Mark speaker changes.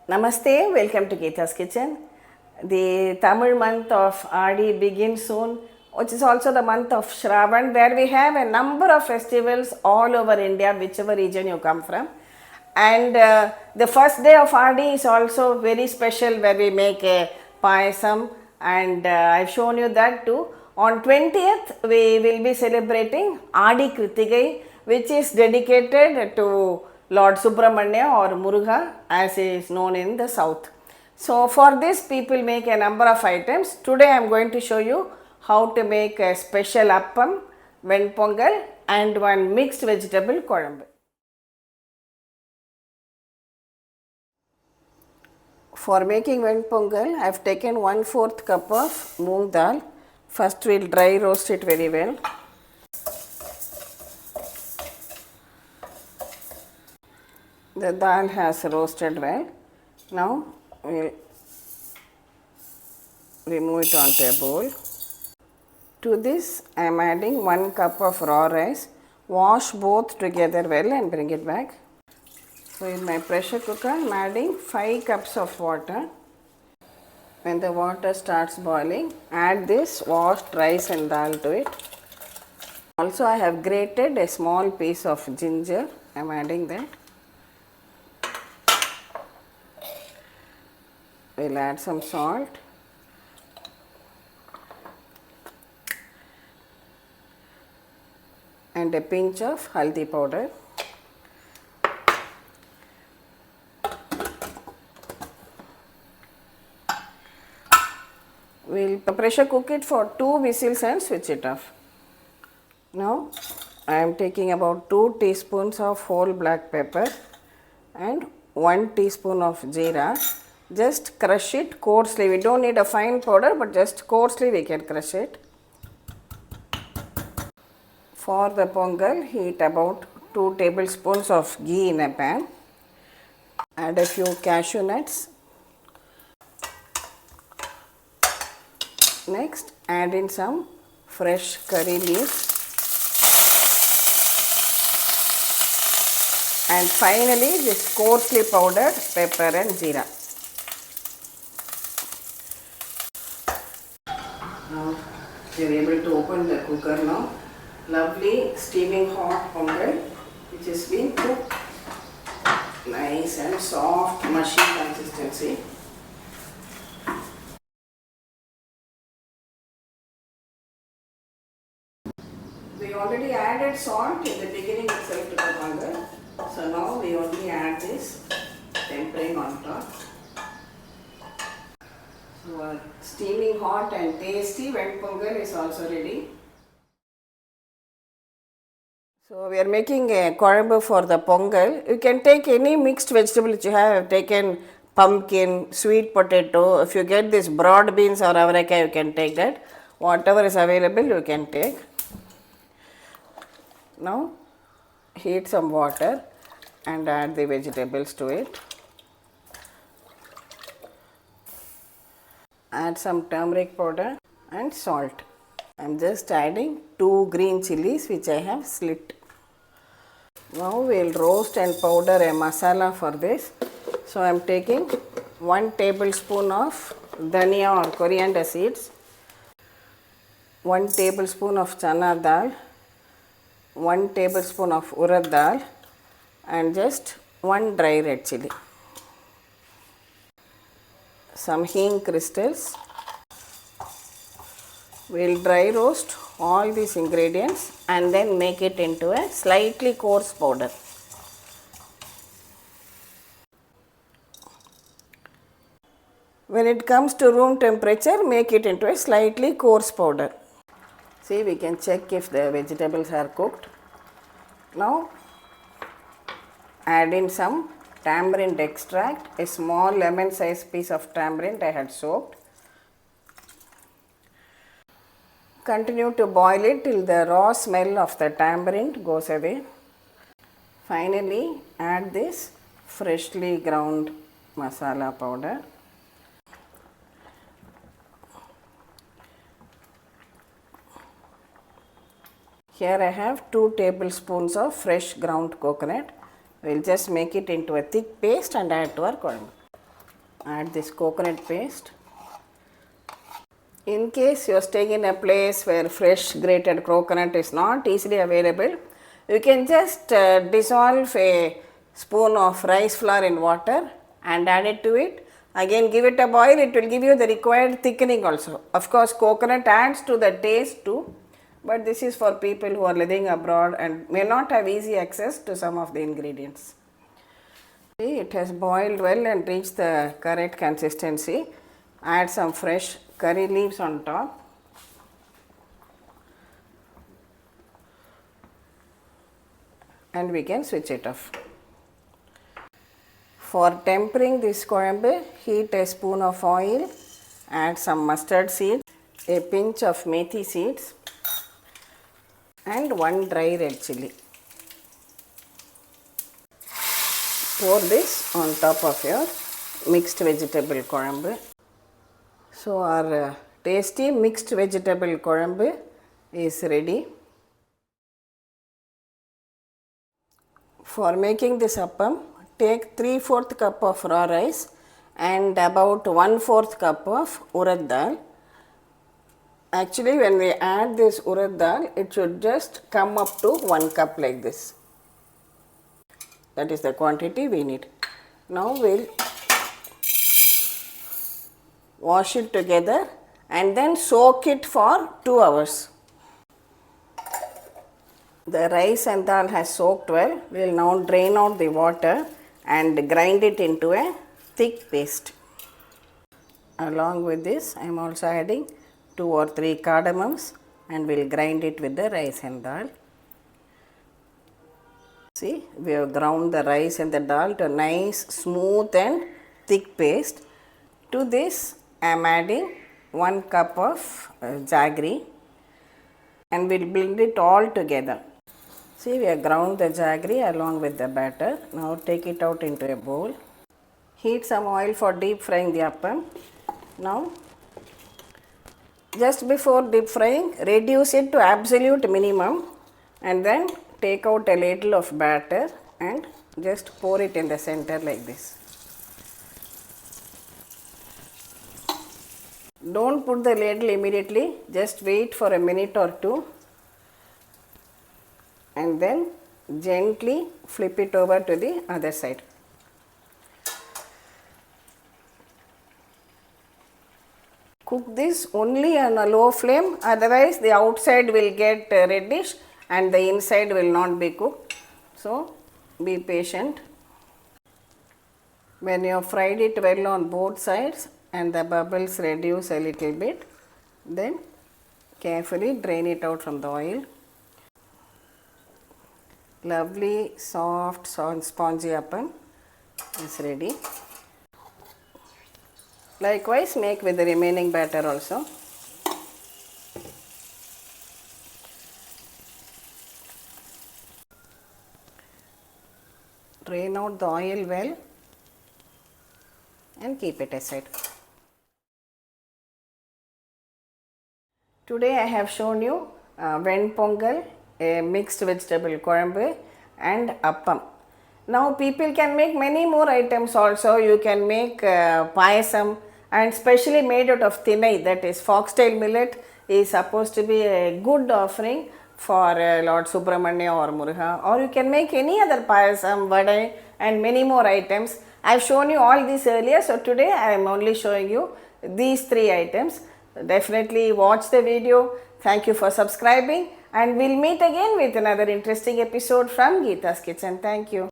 Speaker 1: Namaste, welcome to Geeta's Kitchen. The Tamil month of Adi begins soon, which is also the month of Shravan, where we have a number of festivals all over India, whichever region you come from. And the first day of Adi is also very special, where we make a payasam, and I've shown you that too. On 20th, we will be celebrating Adi Krithigai, which is dedicated to Lord Subramanya or Muruga, as he is known in the south. So for this, people make a number of items. Today I am going to show you how to make a special Appam Ven Pongal and one mixed vegetable Kozhambu. For making Ven Pongal, I have taken 1/4 cup of Moong dal. First we will dry roast it very well. The dal has roasted well. Now we will remove it onto a bowl. To this I am adding 1 cup of raw rice. Wash both together well and bring it back. So in my pressure cooker I am adding 5 cups of water. When the water starts boiling, add this washed rice and dal to it. Also I have grated a small piece of ginger. I am adding that. We will add some salt. And a pinch of haldi powder. We will pressure cook it for 2 whistles and switch it off. Now I am taking about 2 teaspoons of whole black pepper and 1 teaspoon of jeera. Just crush it coarsely. We don't need a fine powder, but just coarsely we can crush it. For the pongal, heat about 2 tablespoons of ghee in a pan. Add a few cashew nuts. Next, add in some fresh curry leaves. And finally, this coarsely powdered pepper and jeera. Now, we are able to open the cooker now. Lovely steaming hot pongal, which has been cooked nice and soft, mushy consistency. We already added salt in the beginning itself to the pongal. So now we only add this tempering on top. So steaming hot and tasty Ven Pongal is also ready. So we are making a Kozhambu for the Pongal. You can take any mixed vegetable that you have. I have taken pumpkin, sweet potato. If you get this broad beans or avaraka, you can take that. Whatever is available, you can take. Now heat some water and add the vegetables to it. Add some turmeric powder and salt. I am just adding 2 green chillies which I have slit. Now we will roast and powder a masala for this. So I am taking 1 tablespoon of dhania or coriander seeds, 1 tablespoon of Channa dal, 1 tablespoon of Urad dal, and just 1 dry red chilli. Some Hing crystals. We will dry roast all these ingredients and then make it into a slightly coarse powder. When it comes to room temperature, make it into a slightly coarse powder. See, we can check if the vegetables are cooked. Now add in some tamarind extract, a small lemon sized piece of tamarind I had soaked. Continue to boil it till the raw smell of the tamarind goes away. Finally, add this freshly ground masala powder. Here I have 2 tablespoons of fresh ground coconut. We will just make it into a thick paste and add to our Kozhambu. add this coconut paste. In case you are staying in a place where fresh grated coconut is not easily available, you can just dissolve a spoon of rice flour in water and add it to it. Again give it a boil, it will give you the required thickening also. Of course, coconut adds to the taste too, but this is for people who are living abroad and may not have easy access to some of the ingredients. See, it has boiled well and reached the correct consistency. Add some fresh curry leaves on top. And we can switch it off. For tempering this Kuzhambu, heat a spoon of oil, add some mustard seeds, a pinch of Methi seeds and 1 dry red chilli. Pour this on top of your mixed vegetable Kuzhambu. So our tasty mixed vegetable Kuzhambu is ready. For making this appam, take 3/4 cup of raw rice and about 1/4 cup of urad dal. Actually, when we add this urad dal, it should just come up to 1 cup like this. That is the quantity we need. Now we'll wash it together and then soak it for 2 hours. The rice and dal has soaked well. We will now drain out the water and grind it into a thick paste. Along with this, I am also adding 2 or 3 cardamoms and we will grind it with the rice and dal. See, we have ground the rice and the dal to a nice, smooth and thick paste. To this, I am adding 1 cup of jaggery and we will blend it all together. See, we have ground the jaggery along with the batter. Now take it out into a bowl. Heat some oil for deep frying the appam. Now, just before deep frying, reduce it to absolute minimum and then take out a ladle of batter and just pour it in the center like this. Don't put the ladle immediately, just wait for a minute or two and then gently flip it over to the other side. Cook this only on a low flame, otherwise the outside will get reddish and the inside will not be cooked. So be patient. When you have fried it well on both sides and the bubbles reduce a little bit, then carefully drain it out from the oil. Lovely, soft, spongy appam is ready. Likewise, make with the remaining batter also. Drain out the oil well and keep it aside. Today I have shown you Ven Pongal, a mixed vegetable Kuzhambu and appam. Now people can make many more items also. You can make payasam and specially made out of thinai, that is foxtail millet, is supposed to be a good offering for Lord Subramanya or Muruga, or you can make any other payasam, vadai and many more items. I have shown you all these earlier, so today I am only showing you these 3 items. Definitely watch the video. Thank you for subscribing and we'll meet again with another interesting episode from Geeta's Kitchen. Thank you.